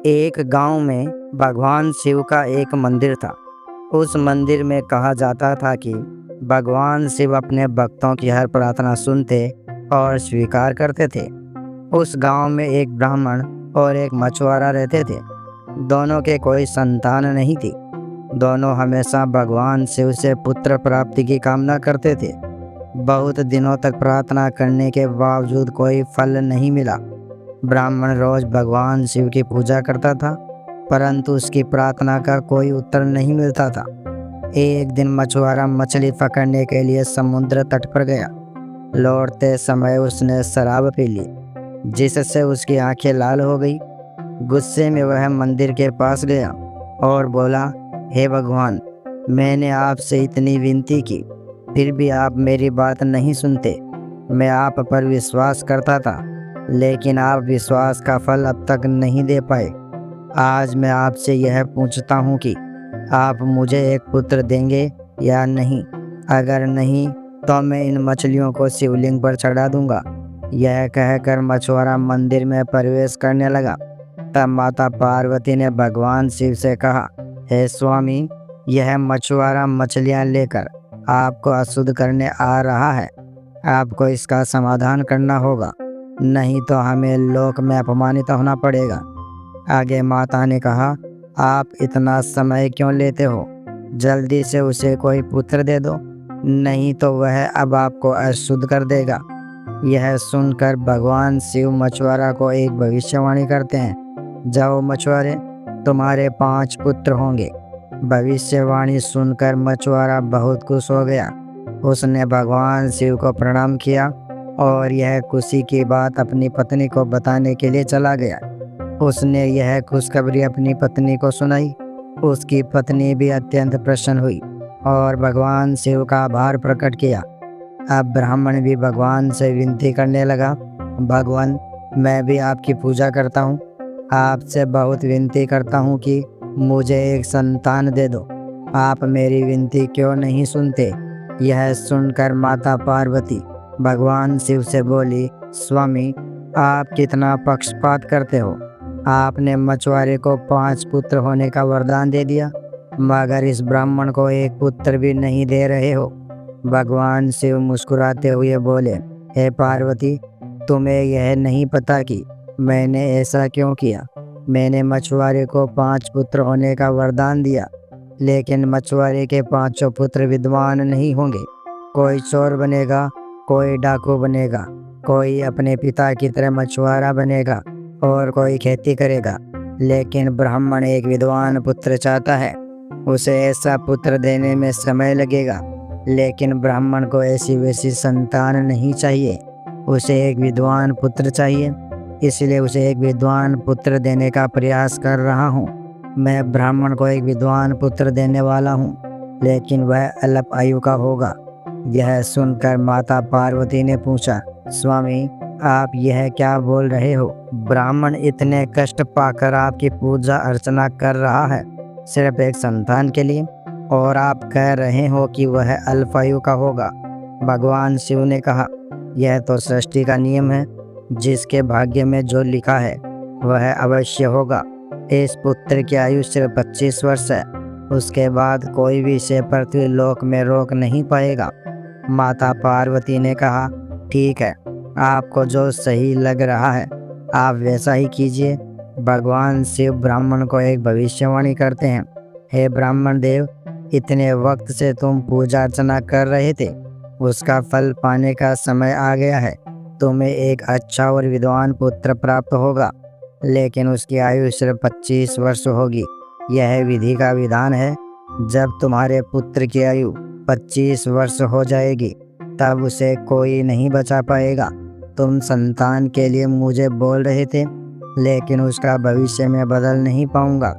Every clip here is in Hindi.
एक गांव में भगवान शिव का एक मंदिर था। उस मंदिर में कहा जाता था कि भगवान शिव अपने भक्तों की हर प्रार्थना सुनते और स्वीकार करते थे। उस गांव में एक ब्राह्मण और एक मछुआरा रहते थे। दोनों के कोई संतान नहीं थी। दोनों हमेशा भगवान शिव से पुत्र प्राप्ति की कामना करते थे। बहुत दिनों तक प्रार्थना करने के बावजूद कोई फल नहीं मिला। ब्राह्मण रोज भगवान शिव की पूजा करता था, परंतु उसकी प्रार्थना का कोई उत्तर नहीं मिलता था। एक दिन मछुआरा मछली पकड़ने के लिए समुद्र तट पर गया। लौटते समय उसने शराब पी ली, जिससे उसकी आंखें लाल हो गई। गुस्से में वह मंदिर के पास गया और बोला, हे भगवान, मैंने आपसे इतनी विनती की, फिर भी आप मेरी बात नहीं सुनते। मैं आप पर विश्वास करता था, लेकिन आप विश्वास का फल अब तक नहीं दे पाए। आज मैं आपसे यह पूछता हूँ कि आप मुझे एक पुत्र देंगे या नहीं। अगर नहीं तो मैं इन मछलियों को शिवलिंग पर चढ़ा दूंगा। यह कहकर मछुआरा मंदिर में प्रवेश करने लगा। तब माता पार्वती ने भगवान शिव से कहा, हे स्वामी, यह मछुआरा मछलियाँ लेकर आपको अशुद्ध करने आ रहा है। आपको इसका समाधान करना होगा, नहीं तो हमें लोक में अपमानित होना पड़ेगा। आगे माता ने कहा, आप इतना समय क्यों लेते हो? जल्दी से उसे कोई पुत्र दे दो, नहीं तो वह अब आपको अशुद्ध कर देगा। यह सुनकर भगवान शिव मछुआरा को एक भविष्यवाणी करते हैं, जाओ मछुआरे, तुम्हारे 5 पुत्र होंगे। भविष्यवाणी सुनकर मछुआरा बहुत खुश हो गया। उसने भगवान शिव को प्रणाम किया और यह खुशी की बात अपनी पत्नी को बताने के लिए चला गया। उसने यह खुशखबरी अपनी पत्नी को सुनाई। उसकी पत्नी भी अत्यंत प्रसन्न हुई और भगवान शिव का आभार प्रकट किया। अब ब्राह्मण भी भगवान से विनती करने लगा, भगवान, मैं भी आपकी पूजा करता हूँ। आपसे बहुत विनती करता हूँ कि मुझे एक संतान दे दो। आप मेरी विनती क्यों नहीं सुनते? यह सुनकर माता पार्वती भगवान शिव से बोली, स्वामी, आप कितना पक्षपात करते हो। आपने मछुआरे को 5 पुत्र होने का वरदान दे दिया, मगर इस ब्राह्मण को एक पुत्र भी नहीं दे रहे हो। भगवान शिव मुस्कुराते हुए बोले, हे पार्वती, तुम्हें यह नहीं पता कि मैंने ऐसा क्यों किया। मैंने मछुआरे को 5 पुत्र होने का वरदान दिया, लेकिन मछुआरे के 5 पुत्र विद्वान नहीं होंगे। कोई चोर बनेगा, कोई डाकू बनेगा, कोई अपने पिता की तरह मछुआरा बनेगा और कोई खेती करेगा। लेकिन ब्राह्मण एक विद्वान पुत्र चाहता है। उसे ऐसा पुत्र देने में समय लगेगा, लेकिन ब्राह्मण को ऐसी वैसी संतान नहीं चाहिए। उसे एक विद्वान पुत्र चाहिए, इसलिए उसे एक विद्वान पुत्र देने का प्रयास कर रहा हूँ। मैं ब्राह्मण को एक विद्वान पुत्र देने वाला हूँ, लेकिन वह अल्प आयु का होगा। यह सुनकर माता पार्वती ने पूछा, स्वामी, आप यह क्या बोल रहे हो? ब्राह्मण इतने कष्ट पाकर आपकी पूजा अर्चना कर रहा है, सिर्फ एक संतान के लिए, और आप कह रहे हो कि वह अल्प आयु का होगा। भगवान शिव ने कहा, यह तो सृष्टि का नियम है। जिसके भाग्य में जो लिखा है वह अवश्य होगा। इस पुत्र की आयु सिर्फ 25 वर्ष है। उसके बाद कोई भी इसे पृथ्वी लोक में रोक नहीं पाएगा। माता पार्वती ने कहा, ठीक है, आपको जो सही लग रहा है आप वैसा ही कीजिए। भगवान शिव ब्राह्मण को एक भविष्यवाणी करते हैं, हे ब्राह्मण देव, इतने वक्त से तुम पूजा अर्चना कर रहे थे, उसका फल पाने का समय आ गया है। तुम्हें एक अच्छा और विद्वान पुत्र प्राप्त होगा, लेकिन उसकी आयु सिर्फ 25 वर्ष होगी। यह विधि का विधान है। जब तुम्हारे पुत्र की आयु 25 वर्ष हो जाएगी, तब उसे कोई नहीं बचा पाएगा। तुम संतान के लिए मुझे बोल रहे थे, लेकिन उसका भविष्य में बदल नहीं पाऊंगा।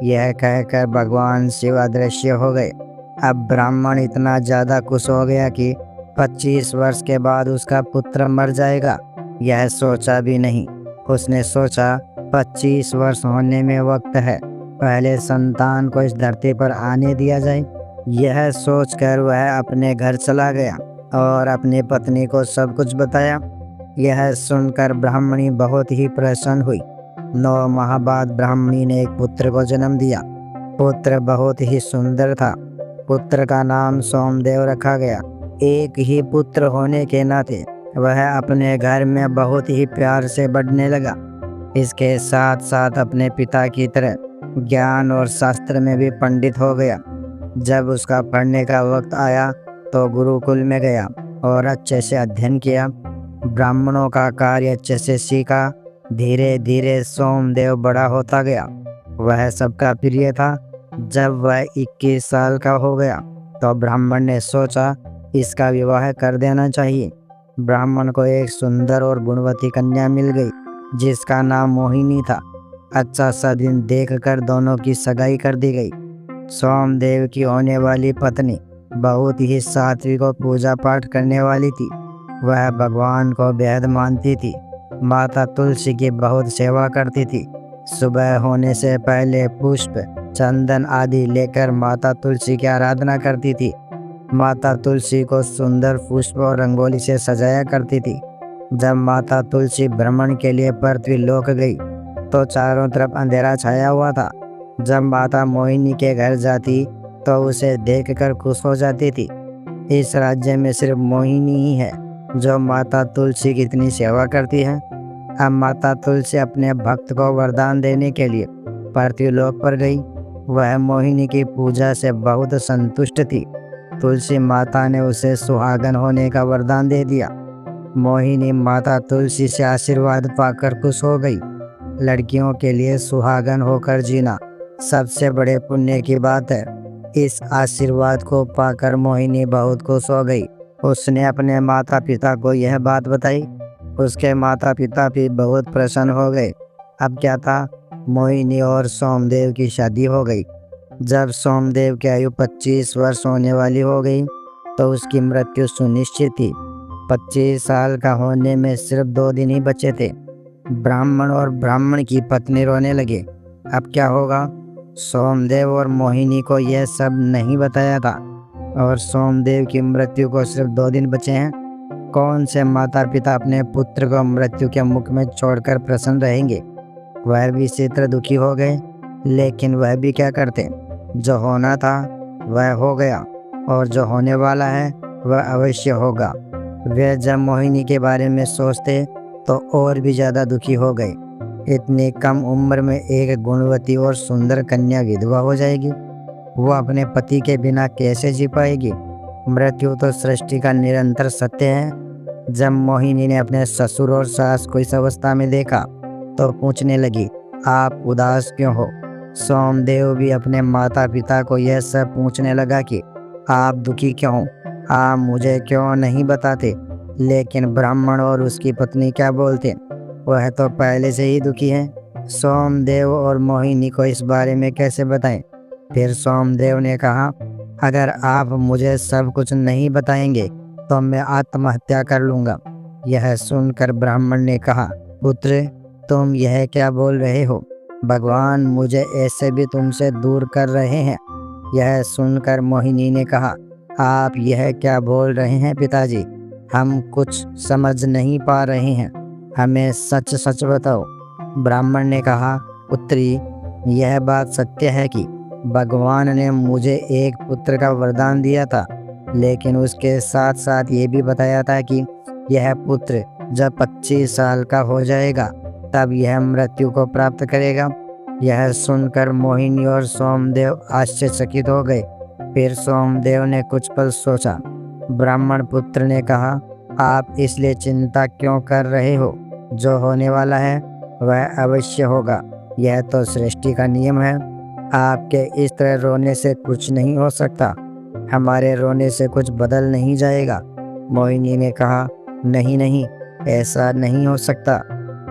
यह कहकर भगवान शिव अदृश्य हो गए। अब ब्राह्मण इतना ज़्यादा खुश हो गया कि 25 वर्ष के बाद उसका पुत्र मर जाएगा, यह सोचा भी नहीं। उसने सोचा, 25 वर्ष होने में वक्त है, पहले संतान को इस धरती पर आने दिया जाए। यह सोचकर वह अपने घर चला गया और अपनी पत्नी को सब कुछ बताया। यह सुनकर ब्राह्मणी बहुत ही प्रसन्न हुई। 9 माह बाद ब्राह्मणी ने एक पुत्र को जन्म दिया। पुत्र बहुत ही सुंदर था। पुत्र का नाम सोमदेव रखा गया। एक ही पुत्र होने के नाते वह अपने घर में बहुत ही प्यार से बढ़ने लगा। इसके साथ साथ अपने पिता की तरह ज्ञान और शास्त्र में भी पंडित हो गया। जब उसका पढ़ने का वक्त आया तो गुरुकुल में गया और अच्छे से अध्ययन किया। ब्राह्मणों का कार्य अच्छे से सीखा। धीरे धीरे सोमदेव बड़ा होता गया। वह सबका प्रिय था। जब वह 21 साल का हो गया तो ब्राह्मण ने सोचा इसका विवाह कर देना चाहिए। ब्राह्मण को एक सुंदर और गुणवती कन्या मिल गई जिसका नाम मोहिनी था। अच्छा सा दिन देखकर दोनों की सगाई कर दी गई। सोमदेव की होने वाली पत्नी बहुत ही सात्विक और पूजा पाठ करने वाली थी। वह भगवान को बेहद मानती थी। माता तुलसी की बहुत सेवा करती थी। सुबह होने से पहले पुष्प, चंदन आदि लेकर माता तुलसी की आराधना करती थी। माता तुलसी को सुंदर पुष्प और रंगोली से सजाया करती थी। जब माता तुलसी भ्रमण के लिए पृथ्वी लोक गई तो चारों तरफ अंधेरा छाया हुआ था। जब माता मोहिनी के घर जाती तो उसे देखकर खुश हो जाती थी। इस राज्य में सिर्फ मोहिनी ही है जो माता तुलसी की इतनी सेवा करती है। अब माता तुलसी अपने भक्त को वरदान देने के लिए पृथ्वीलोक पर गई। वह मोहिनी की पूजा से बहुत संतुष्ट थी। तुलसी माता ने उसे सुहागन होने का वरदान दे दिया। मोहिनी माता तुलसी से आशीर्वाद पाकर खुश हो गई। लड़कियों के लिए सुहागन होकर जीना सबसे बड़े पुण्य की बात है। इस आशीर्वाद को पाकर मोहिनी बहुत खुश हो गई। उसने अपने माता पिता को यह बात बताई। उसके माता पिता भी बहुत प्रसन्न हो गए। अब क्या था, मोहिनी और सोमदेव की शादी हो गई। जब सोमदेव की आयु 25 वर्ष होने वाली हो गई तो उसकी मृत्यु सुनिश्चित थी। 25 साल का होने में सिर्फ 2 दिन ही बचे थे। ब्राह्मण और ब्राह्मण की पत्नी रोने लगे। अब क्या होगा? सोमदेव और मोहिनी को यह सब नहीं बताया था और सोमदेव की मृत्यु को सिर्फ 2 दिन बचे हैं। कौन से माता पिता अपने पुत्र को मृत्यु के मुख में छोड़कर प्रसन्न रहेंगे? वह भी इसी तरह दुखी हो गए, लेकिन वह भी क्या करते। जो होना था वह हो गया और जो होने वाला है वह अवश्य होगा। वे जब मोहिनी के बारे में सोचते तो और भी ज़्यादा दुखी हो गए। इतनी कम उम्र में एक गुणवती और सुंदर कन्या विधवा हो जाएगी। वो अपने पति के बिना कैसे जी पाएगी? मृत्यु तो सृष्टि का निरंतर सत्य है। जब मोहिनी ने अपने ससुर और सास को इस अवस्था में देखा तो पूछने लगी, आप उदास क्यों हो? सोमदेव भी अपने माता पिता को यह सब पूछने लगा कि आप दुखी क्यों हो? आप मुझे क्यों नहीं बताते? लेकिन ब्राह्मण और उसकी पत्नी क्या बोलते? वह तो पहले से ही दुखी है। सोमदेव और मोहिनी को इस बारे में कैसे बताएं? फिर सोमदेव ने कहा, अगर आप मुझे सब कुछ नहीं बताएंगे तो मैं आत्महत्या कर लूँगा। यह सुनकर ब्राह्मण ने कहा, पुत्र, तुम यह क्या बोल रहे हो? भगवान मुझे ऐसे भी तुमसे दूर कर रहे हैं। यह सुनकर मोहिनी ने कहा, आप यह क्या बोल रहे हैं पिताजी? हम कुछ समझ नहीं पा रहे हैं। हमें सच सच बताओ। ब्राह्मण ने कहा, पुत्री, यह बात सत्य है कि भगवान ने मुझे एक पुत्र का वरदान दिया था, लेकिन उसके साथ साथ ये भी बताया था कि यह पुत्र जब 25 साल का हो जाएगा तब यह मृत्यु को प्राप्त करेगा। यह सुनकर मोहिनी और सोमदेव आश्चर्यचकित हो गए। फिर सोमदेव ने कुछ पल सोचा। ब्राह्मण पुत्र ने कहा, आप इसलिए चिंता क्यों कर रहे हो? जो होने वाला है वह अवश्य होगा। यह तो सृष्टि का नियम है। आपके इस तरह रोने से कुछ नहीं हो सकता। हमारे रोने से कुछ बदल नहीं जाएगा। मोहिनी ने कहा, नहीं नहीं, ऐसा नहीं हो सकता,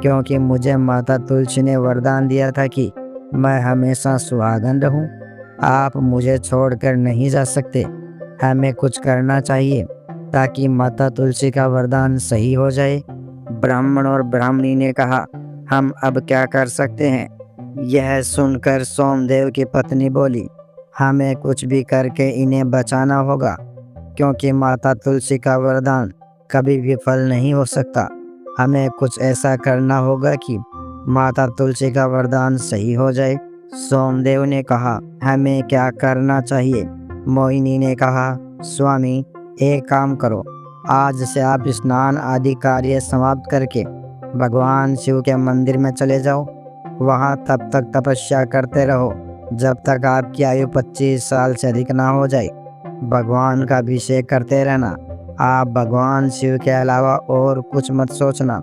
क्योंकि मुझे माता तुलसी ने वरदान दिया था कि मैं हमेशा सुहागन रहूं। आप मुझे छोड़कर नहीं जा सकते। हमें कुछ करना चाहिए ताकि माता तुलसी का वरदान सही हो जाए। ब्राह्मण और ब्राह्मणी ने कहा, हम अब क्या कर सकते हैं? यह सुनकर सोमदेव की पत्नी बोली, हमें कुछ भी करके इन्हें बचाना होगा, क्योंकि माता तुलसी का वरदान कभी विफल नहीं हो सकता। हमें कुछ ऐसा करना होगा कि माता तुलसी का वरदान सही हो जाए। सोमदेव ने कहा, हमें क्या करना चाहिए? मोहिनी ने कहा, स्वामी एक काम करो, आज से आप स्नान आदि कार्य समाप्त करके भगवान शिव के मंदिर में चले जाओ। वहाँ तब तक तपस्या करते रहो जब तक आपकी आयु 25 साल से अधिक ना हो जाए। भगवान का अभिषेक करते रहना। आप भगवान शिव के अलावा और कुछ मत सोचना।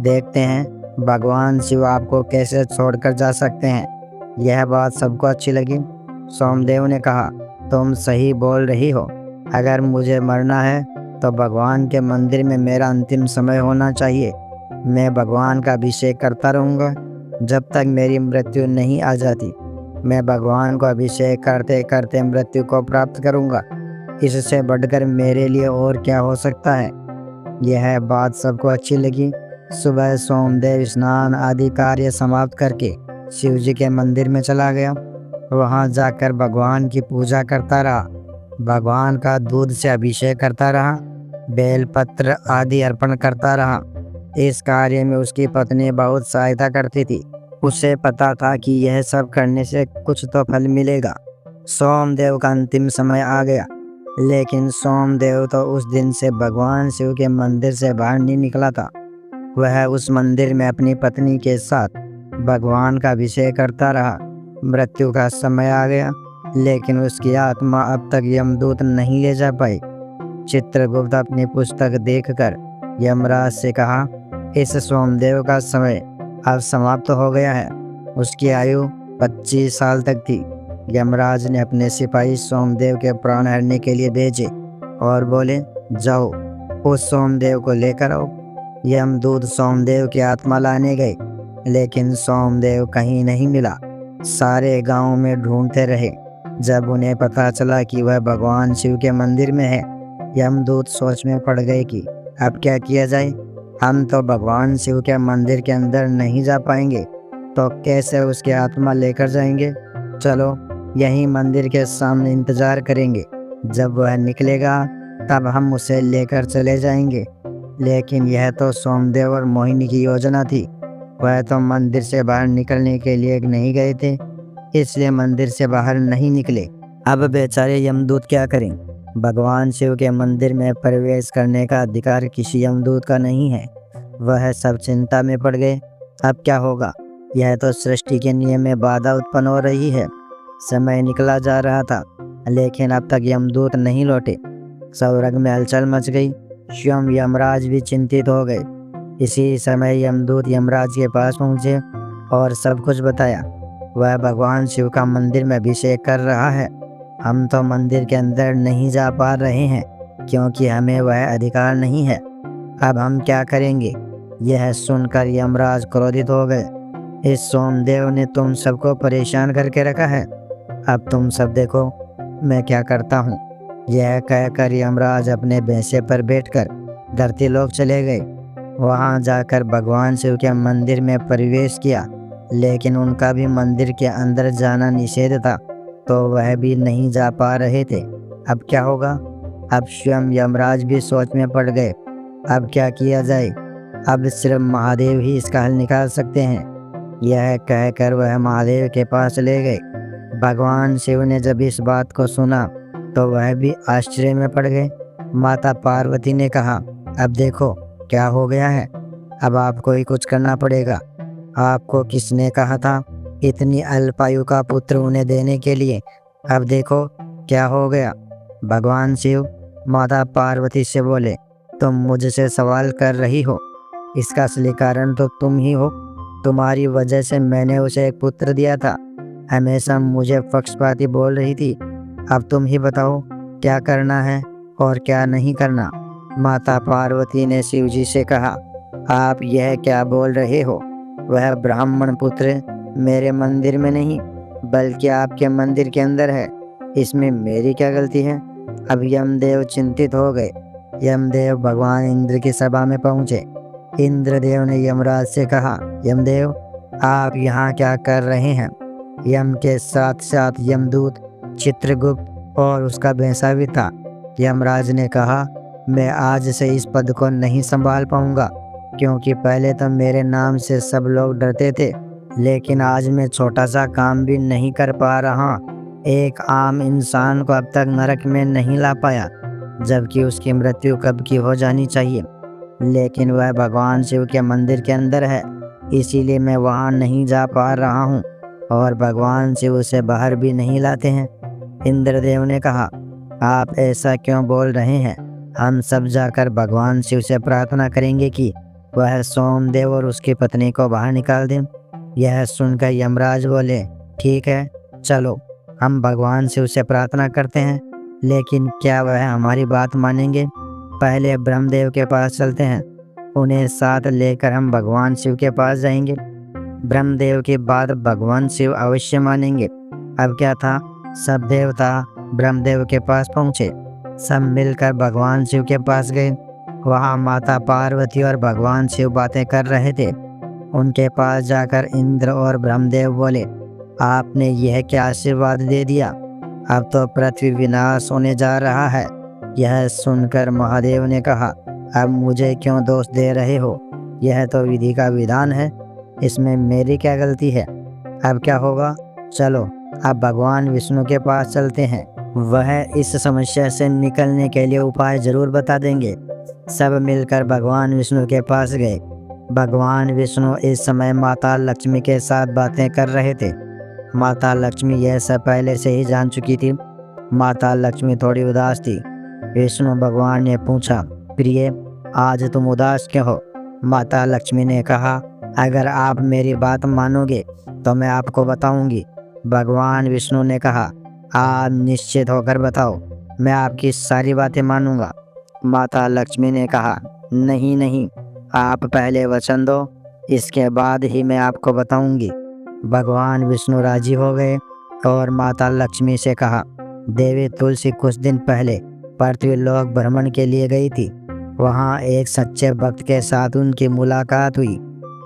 देखते हैं भगवान शिव आपको कैसे छोड़कर जा सकते हैं। यह बात सबको अच्छी लगी। सोमदेव ने कहा, तुम सही बोल रही हो। अगर मुझे मरना है तो भगवान के मंदिर में मेरा अंतिम समय होना चाहिए। मैं भगवान का अभिषेक करता रहूँगा जब तक मेरी मृत्यु नहीं आ जाती। मैं भगवान को अभिषेक करते करते मृत्यु को प्राप्त करूँगा। इससे बढ़कर मेरे लिए और क्या हो सकता है। यह बात सबको अच्छी लगी। सुबह सोमदेव स्नान आदि कार्य समाप्त करके शिव जी के मंदिर में चला गया। वहाँ जाकर भगवान की पूजा करता रहा। भगवान का दूध से अभिषेक करता रहा, बेलपत्र आदि अर्पण करता रहा। इस कार्य में उसकी पत्नी बहुत सहायता करती थी। उसे पता था कि यह सब करने से कुछ तो फल मिलेगा। सोमदेव का अंतिम समय आ गया, लेकिन सोमदेव तो उस दिन से भगवान शिव के मंदिर से बाहर नहीं निकला था। वह उस मंदिर में अपनी पत्नी के साथ भगवान का अभिषेक करता रहा। मृत्यु का समय आ गया, लेकिन उसकी आत्मा अब तक यमदूत नहीं ले जा पाई। चित्रगुप्त अपनी पुस्तक देखकर यमराज से कहा, इस सोमदेव का समय अब समाप्त हो गया है। उसकी आयु 25 साल तक थी। यमराज ने अपने सिपाही सोमदेव के प्राण हरने के लिए भेजे और बोले, जाओ उस सोमदेव को लेकर आओ। यमदूत सोमदेव की आत्मा लाने गए, लेकिन सोमदेव कहीं नहीं मिला। सारे गांव में ढूंढते रहे। जब उन्हें पता चला कि वह भगवान शिव के मंदिर में है, यमदूत सोच में पड़ गए कि अब क्या किया जाए। हम तो भगवान शिव के मंदिर के अंदर नहीं जा पाएंगे, तो कैसे उसकी आत्मा लेकर जाएंगे। चलो यहीं मंदिर के सामने इंतजार करेंगे। जब वह निकलेगा तब हम उसे लेकर चले जाएंगे। लेकिन यह तो सोमदेव और मोहिनी की योजना थी। वह तो मंदिर से बाहर निकलने के लिए नहीं गए थे, इसलिए मंदिर से बाहर नहीं निकले। अब बेचारे यमदूत क्या करें। भगवान शिव के मंदिर में प्रवेश करने का अधिकार किसी यमदूत का नहीं है। वह सब चिंता में पड़ गए। अब क्या होगा। यह तो सृष्टि के नियम में बाधा उत्पन्न हो रही है। समय निकला जा रहा था, लेकिन अब तक यमदूत नहीं लौटे। स्वर्ग में हलचल मच गई। स्वयं यमराज भी चिंतित हो गए। इसी समय यमदूत यमराज के पास पहुँचे और सब कुछ बताया। वह भगवान शिव का मंदिर में अभिषेक कर रहा है। हम तो मंदिर के अंदर नहीं जा पा रहे हैं, क्योंकि हमें वह अधिकार नहीं है। अब हम क्या करेंगे। यह सुनकर यमराज क्रोधित हो गए। इस सोमदेव ने तुम सबको परेशान करके रखा है। अब तुम सब देखो मैं क्या करता हूँ। यह कहकर यमराज अपने भैंसे पर बैठकर धरती लोक चले गए। वहाँ जाकर भगवान शिव के मंदिर में प्रवेश किया, लेकिन उनका भी मंदिर के अंदर जाना निषेध था, तो वह भी नहीं जा पा रहे थे। अब क्या होगा। अब स्वयं यमराज भी सोच में पड़ गए। अब क्या किया जाए। अब सिर्फ महादेव ही इसका हल निकाल सकते हैं। यह कहकर वह महादेव के पास चले गए। भगवान शिव ने जब इस बात को सुना तो वह भी आश्चर्य में पड़ गए। माता पार्वती ने कहा, अब देखो क्या हो गया है। अब आपको ही कुछ करना पड़ेगा। आपको किसने कहा था इतनी अल्पायु का पुत्र उन्हें देने के लिए। अब देखो क्या हो गया। भगवान शिव माता पार्वती से बोले, तुम मुझसे सवाल कर रही हो, इसका असली कारण तो तुम ही हो। तुम्हारी वजह से मैंने उसे एक पुत्र दिया था। हमेशा मुझे पक्षपाती बोल रही थी। अब तुम ही बताओ क्या करना है और क्या नहीं करना। माता पार्वती ने शिव जी से कहा, आप यह क्या बोल रहे हो। वह ब्राह्मण पुत्र मेरे मंदिर में नहीं बल्कि आपके मंदिर के अंदर है। इसमें मेरी क्या गलती है। अब यमदेव चिंतित हो गए। यमदेव भगवान इंद्र की सभा में पहुँचे। इंद्रदेव ने यमराज से कहा, यमदेव आप यहाँ क्या कर रहे हैं। यम के साथ साथ यमदूत चित्रगुप्त और उसका भैंसा भी था। यमराज ने कहा, मैं आज से इस पद को नहीं संभाल पाऊंगा, क्योंकि पहले तो मेरे नाम से सब लोग डरते थे, लेकिन आज मैं छोटा सा काम भी नहीं कर पा रहा। एक आम इंसान को अब तक नरक में नहीं ला पाया, जबकि उसकी मृत्यु कब की हो जानी चाहिए। लेकिन वह भगवान शिव के मंदिर के अंदर है, इसीलिए मैं वहाँ नहीं जा पा रहा हूँ और भगवान शिव उसे बाहर भी नहीं लाते हैं। इंद्रदेव ने कहा, आप ऐसा क्यों बोल रहे हैं? हम सब जाकर भगवान शिव से प्रार्थना करेंगे कि वह सोमदेव और उसकी पत्नी को बाहर निकाल दें। यह सुनकर यमराज बोले, ठीक है, चलो हम भगवान शिव से प्रार्थना करते हैं, लेकिन क्या वह हमारी बात मानेंगे? पहले ब्रह्मदेव के पास चलते हैं, उन्हें साथ लेकर हम भगवान शिव के पास जाएंगे। ब्रह्मदेव की बात भगवान शिव अवश्य मानेंगे। अब क्या था, सब देवता ब्रह्मदेव के पास पहुँचे। सब मिलकर भगवान शिव के पास गए। वहाँ माता पार्वती और भगवान शिव बातें कर रहे थे। उनके पास जाकर इंद्र और ब्रह्मदेव बोले, आपने यह क्या आशीर्वाद दे दिया? अब तो पृथ्वी विनाश होने जा रहा है। यह सुनकर महादेव ने कहा, अब मुझे क्यों दोष दे रहे हो? यह तो विधि का विधान है, इसमें मेरी क्या गलती है? अब क्या होगा? चलो अब भगवान विष्णु के पास चलते हैं, वह इस समस्या से निकलने के लिए उपाय जरूर बता देंगे। सब मिलकर भगवान विष्णु के पास गए। भगवान विष्णु इस समय माता लक्ष्मी के साथ बातें कर रहे थे। माता लक्ष्मी यह सब पहले से ही जान चुकी थी। माता लक्ष्मी थोड़ी उदास थी। विष्णु भगवान ने पूछा, प्रिय, आज तुम उदास क्यों हो? माता लक्ष्मी ने कहा, अगर आप मेरी बात मानोगे तो मैं आपको बताऊंगी। भगवान विष्णु ने कहा, आप निश्चित होकर बताओ, मैं आपकी सारी बातें मानूंगा। माता लक्ष्मी ने कहा, नहीं नहीं, आप पहले वचन दो, इसके बाद ही मैं आपको बताऊंगी। भगवान विष्णु राजी हो गए और माता लक्ष्मी से कहा, देवी तुलसी कुछ दिन पहले पृथ्वी लोक भ्रमण के लिए गई थी। वहाँ एक सच्चे भक्त के साथ उनकी मुलाकात हुई।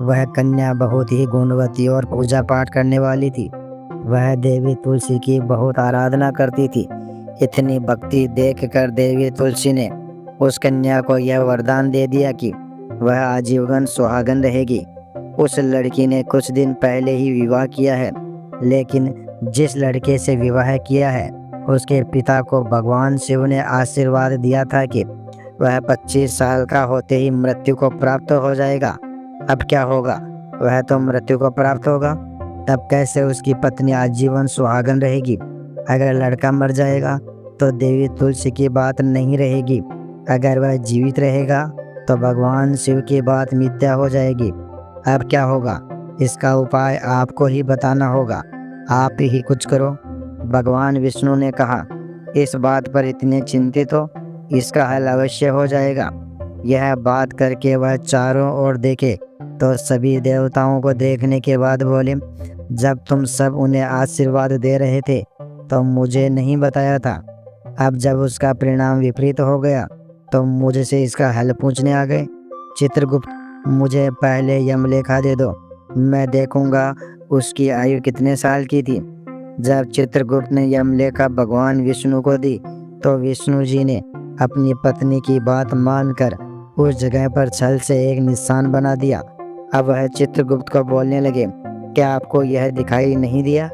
वह कन्या बहुत ही गुणवती और पूजा पाठ करने वाली थी। वह देवी तुलसी की बहुत आराधना करती थी। इतनी भक्ति देखकर देवी तुलसी ने उस कन्या को यह वरदान दे दिया कि वह आजीवन सुहागन रहेगी। उस लड़की ने कुछ दिन पहले ही विवाह किया है, लेकिन जिस लड़के से विवाह किया है उसके पिता को भगवान शिव ने आशीर्वाद दिया था कि वह 25 साल का होते ही मृत्यु को प्राप्त हो जाएगा। अब क्या होगा? वह तो मृत्यु को प्राप्त होगा, तब कैसे उसकी पत्नी आजीवन सुहागन रहेगी? अगर लड़का मर जाएगा तो देवी तुलसी की बात नहीं रहेगी। अगर वह जीवित रहेगा तो भगवान शिव की बात मिथ्या हो जाएगी। अब क्या होगा? इसका उपाय आपको ही बताना होगा, आप ही कुछ करो। भगवान विष्णु ने कहा, इस बात पर इतने चिंतित हो, इसका हल अवश्य हो जाएगा। यह बात करके वह चारों ओर देखे तो सभी देवताओं को देखने के बाद बोले, जब तुम सब उन्हें आशीर्वाद दे रहे थे तो मुझे नहीं बताया था। अब जब उसका परिणाम विपरीत हो गया तो मुझसे इसका हल पूछने आ गए। चित्रगुप्त, मुझे पहले यमलेखा दे दो, मैं देखूंगा उसकी आयु कितने साल की थी। जब चित्रगुप्त ने यमलेखा भगवान विष्णु को दी तो विष्णु जी ने अपनी पत्नी की बात मानकर उस जगह पर छल से एक निशान बना दिया। अब वह चित्रगुप्त को बोलने लगे, क्या आपको यह दिखाई नहीं दिया?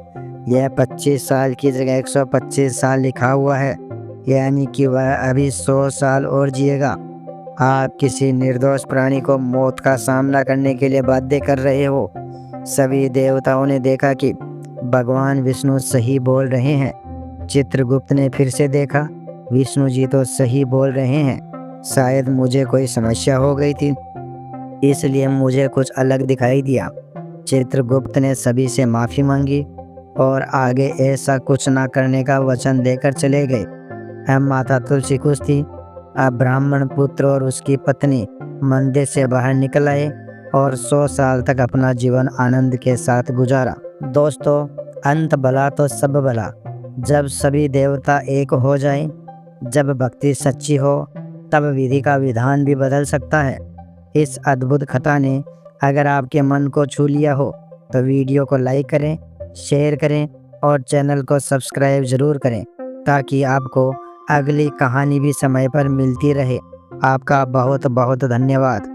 यह 25 साल की जगह 125 साल लिखा हुआ है, यानी कि वह अभी 100 साल और जिएगा। आप किसी निर्दोष प्राणी को मौत का सामना करने के लिए बाध्य कर रहे हो। सभी देवताओं ने देखा कि भगवान विष्णु सही बोल रहे हैं। चित्रगुप्त ने फिर से देखा, विष्णु जी तो सही बोल रहे हैं। शायद मुझे कोई समस्या हो गई थी, इसलिए मुझे कुछ अलग दिखाई दिया। चित्रगुप्त ने सभी से माफ़ी मांगी और आगे ऐसा कुछ ना करने का वचन देकर चले गए। अब माता तुलसी खुश थी। अब ब्राह्मण पुत्र और उसकी पत्नी मंदिर से बाहर निकल आए और 100 साल तक अपना जीवन आनंद के साथ गुजारा। दोस्तों, अंत भला तो सब भला। जब सभी देवता एक हो जाएं, जब भक्ति सच्ची हो, तब विधि का विधान भी बदल सकता है। इस अद्भुत कथा ने अगर आपके मन को छू लिया हो तो वीडियो को लाइक करें, शेयर करें और चैनल को सब्सक्राइब ज़रूर करें, ताकि आपको अगली कहानी भी समय पर मिलती रहे। आपका बहुत बहुत धन्यवाद।